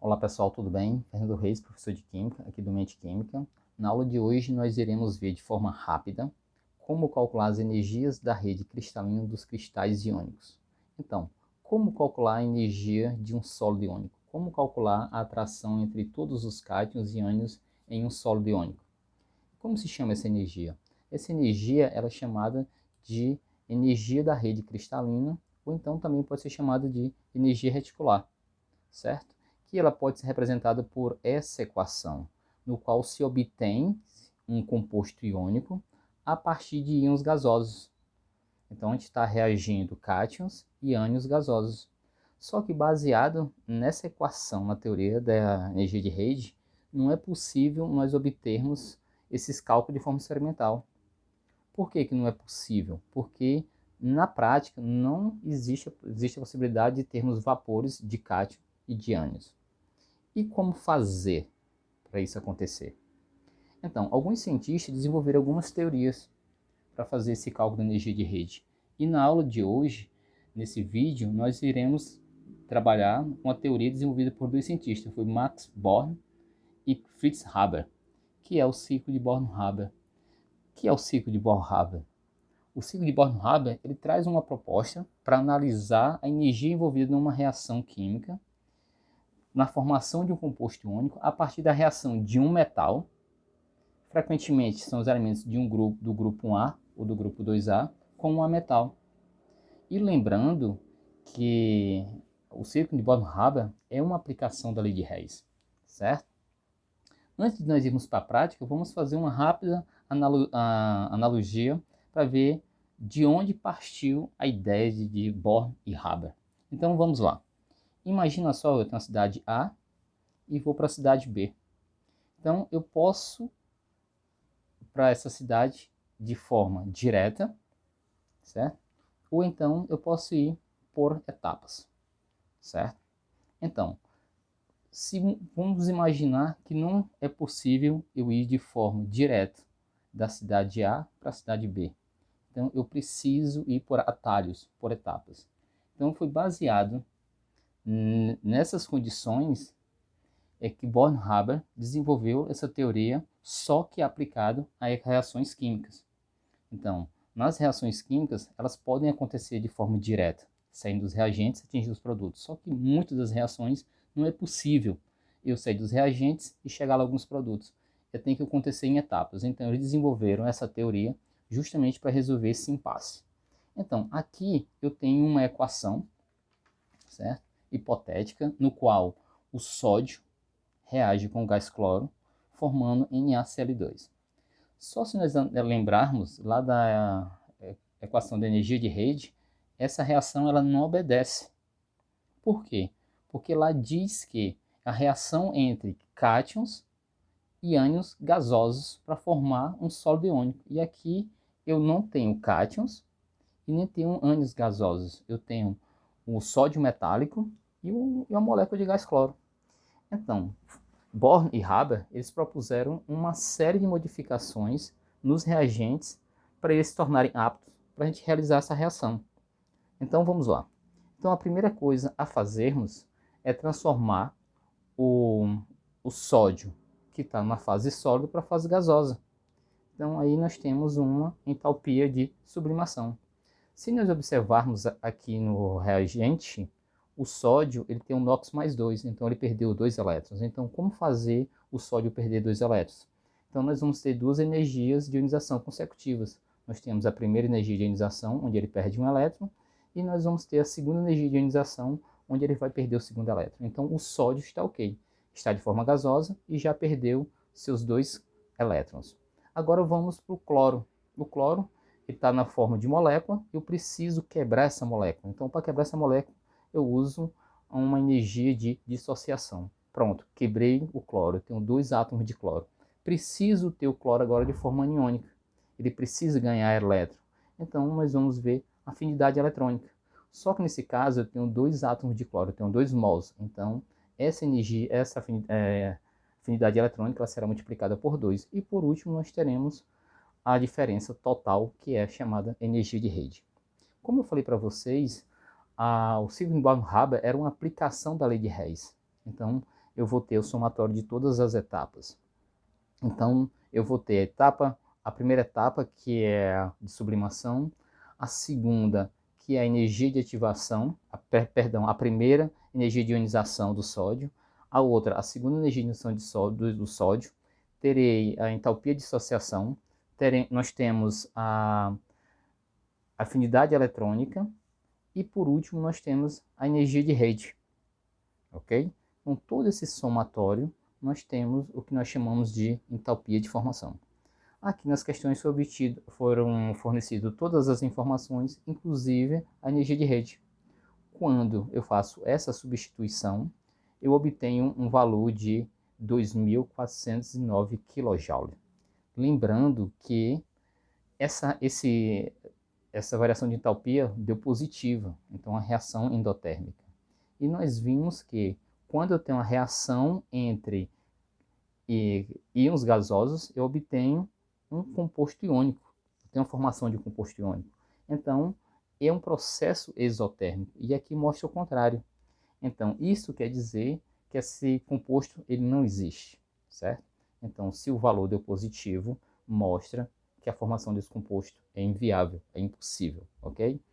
Olá pessoal, tudo bem? Fernando Reis, professor de Química, aqui do Mente Química. Na aula de hoje nós iremos ver de forma rápida como calcular as energias da rede cristalina dos cristais iônicos. Então, como calcular a energia de um sólido iônico? Como calcular a atração entre todos os cátions e ânions em um sólido iônico? Como se chama essa energia? Essa energia ela é chamada de energia da rede cristalina, ou então também pode ser chamada de energia reticular, certo? Que ela pode ser representada por essa equação, no qual se obtém um composto iônico a partir de íons gasosos. Então a gente está reagindo cátions e ânions gasosos. Só que baseado nessa equação, na teoria da energia de rede, não é possível nós obtermos esses cálculos de forma experimental. Por que que não é possível? Porque na prática não existe a possibilidade de termos vapores de cátion e de ânions. E como fazer para isso acontecer? Então, alguns cientistas desenvolveram algumas teorias para fazer esse cálculo da energia de rede. E na aula de hoje, nesse vídeo, nós iremos trabalhar uma teoria desenvolvida por dois cientistas, foi Max Born e Fritz Haber, que é o ciclo de Born-Haber. O que é o ciclo de Born-Haber? O ciclo de Born-Haber ele traz uma proposta para analisar a energia envolvida numa reação química na formação de um composto único a partir da reação de um metal, frequentemente são os elementos de um grupo, do grupo 1A ou do grupo 2A, com um ametal. E lembrando que o ciclo de Born-Haber é uma aplicação da lei de Hess, certo? Antes de nós irmos para a prática, vamos fazer uma rápida analogia para ver de onde partiu a ideia de Born e Haber. Então vamos lá. Imagina só, eu tenho a cidade A e vou para a cidade B. Então eu posso para essa cidade de forma direta, certo? Ou então eu posso ir por etapas, certo? Então, se vamos imaginar que não é possível eu ir de forma direta da cidade A para a cidade B. Então eu preciso ir por atalhos, por etapas. Então foi baseado nessas condições é que Born-Haber desenvolveu essa teoria, só que aplicado a reações químicas. Então, nas reações químicas, elas podem acontecer de forma direta, saindo dos reagentes e atingindo os produtos. Só que muitas das reações não é possível eu sair dos reagentes e chegar a alguns produtos. Tem que acontecer em etapas. Então, eles desenvolveram essa teoria justamente para resolver esse impasse. Então, aqui eu tenho uma equação, certo? Hipotética, no qual o sódio reage com o gás cloro, formando NaCl2. Só se nós lembrarmos lá da equação da energia de rede, essa reação ela não obedece. Por quê? Porque lá diz que a reação entre cátions e ânions gasosos para formar um sólido iônico. E aqui eu não tenho cátions e nem tenho ânions gasosos. Eu tenho o sódio metálico e uma molécula de gás cloro. Então, Born e Haber, eles propuseram uma série de modificações nos reagentes para eles se tornarem aptos para a gente realizar essa reação. Então vamos lá. Então a primeira coisa a fazermos é transformar o sódio que está na fase sólida para a fase gasosa. Então aí nós temos uma entalpia de sublimação. Se nós observarmos aqui no reagente, o sódio ele tem um NOx mais 2, então ele perdeu 2 elétrons. Então como fazer o sódio perder 2 elétrons? Então nós vamos ter duas energias de ionização consecutivas. Nós temos a primeira energia de ionização, onde ele perde um elétron, e nós vamos ter a segunda energia de ionização, onde ele vai perder o segundo elétron. Então o sódio está ok, está de forma gasosa e já perdeu seus 2 elétrons. Agora vamos para o cloro. O cloro está na forma de molécula, eu preciso quebrar essa molécula. Então para quebrar essa molécula, eu uso uma energia de dissociação. Pronto, quebrei o cloro, eu tenho 2 átomos de cloro. Preciso ter o cloro agora de forma aniônica. Ele precisa ganhar elétron. Então nós vamos ver afinidade eletrônica. Só que nesse caso eu tenho 2 átomos de cloro, eu tenho 2 mols. Então essa energia, essa afinidade eletrônica ela será multiplicada por 2. E por último nós teremos a diferença total, que é chamada energia de rede. Como eu falei para vocês, o ciclo de Born-Haber era uma aplicação da lei de Hess. Então, eu vou ter o somatório de todas as etapas. Então, eu vou ter a primeira etapa, que é a de sublimação, a segunda, que é a energia de ativação, a primeira energia de ionização do sódio, a outra, a segunda energia de ionização do sódio, terei a entalpia de dissociação, nós temos a afinidade eletrônica e, por último, nós temos a energia de rede, ok? Com todo esse somatório, nós temos o que nós chamamos de entalpia de formação. Aqui nas questões foram fornecidas todas as informações, inclusive a energia de rede. Quando eu faço essa substituição, eu obtenho um valor de 2.409 kJ. Lembrando que essa variação de entalpia deu positiva, então a reação endotérmica. E nós vimos que quando eu tenho uma reação entre íons gasosos, eu obtenho um composto iônico, tem uma formação de composto iônico. Então, é um processo exotérmico, e aqui mostra o contrário. Então, isso quer dizer que esse composto ele não existe, certo? Então, se o valor deu positivo, mostra que a formação desse composto é inviável, é impossível, ok?